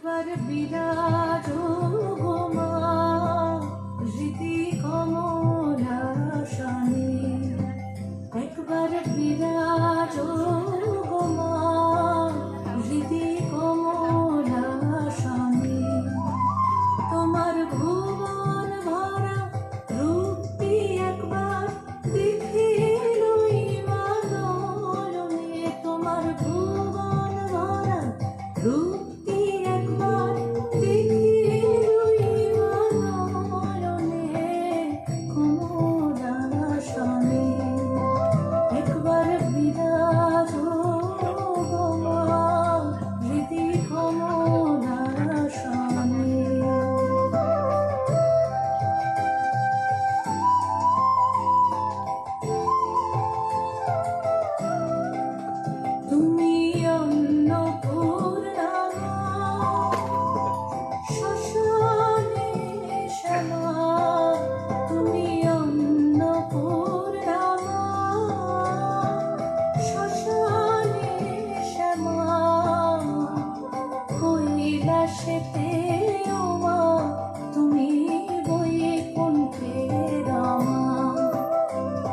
একবার বিরাজ গো মা হৃদি কমলাসনে, একবার বিরাজ গো মা হৃদি কমলাসনে। তোমার ভুবন ভরা রূপটি একবার দেখে লই মা নয়নে, তোমার ভুবন ভরা রূপটি একবার দেখে লই মা নয়নে কমলাসনে। একবার বিরাজ গো মা হৃদি কমলাসনে। তুমি অন্নপূর্ণা শ্মশানে শ্যামা, তুমি অন্নপূর্ণা শ্মশানে শ্যামা, কৈলাসেতে ও মা তুমি বৈকুণ্ঠে রমা।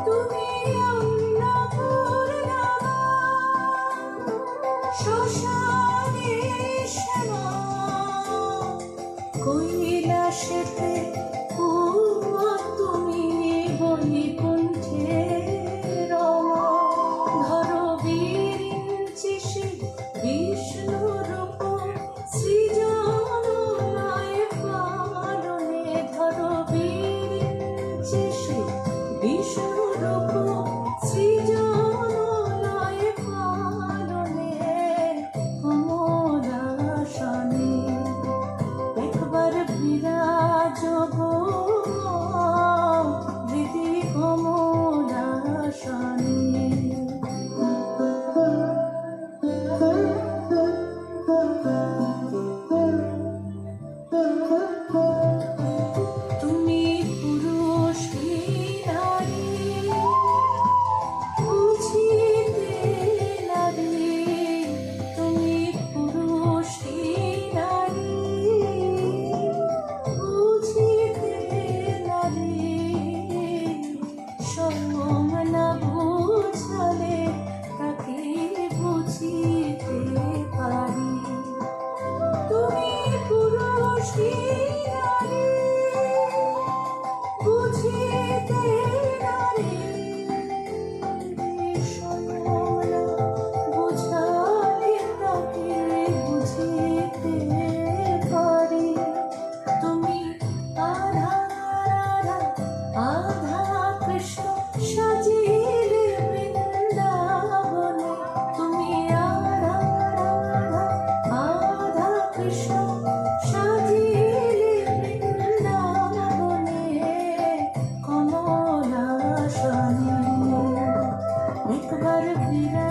তুমি অন্নপূর্ণা শ্মশানে শ্যামা, কৈলাসেতে ও মা তুমি বৈকুণ্ঠে রমা। ধরো বিরিঞ্চিসে বিষ্ণুরূপ সৃজনায় পালনে, ধরো বিরিঞ্চিসে বিষ্ণুরূপ সৃজনায় পালনে কমলাসনে। একবার বিরাজ গো হৃদি কমলাসনে। তুমি পুরুষ কি নারী বুঝিতে নারী, তুমি পুরুষ কি নারী বুঝিতে নারী, স্বয়ং না বুঝালে তাকে বুঝিতে পারি। তুমি পুরুষ কি নারী বুঝিতে নারী, স্বয়ং না বুঝালে তাকে বুঝিতে পারি। তুমি আধা রাধা আধা কৃষ্ণ সাজিলে বৃন্দাবনে, তুমি আধা রাধা আধা কৃষ্ণ সাজিলে বৃন্দাবনে কমলাসনে। একবার বিরাজ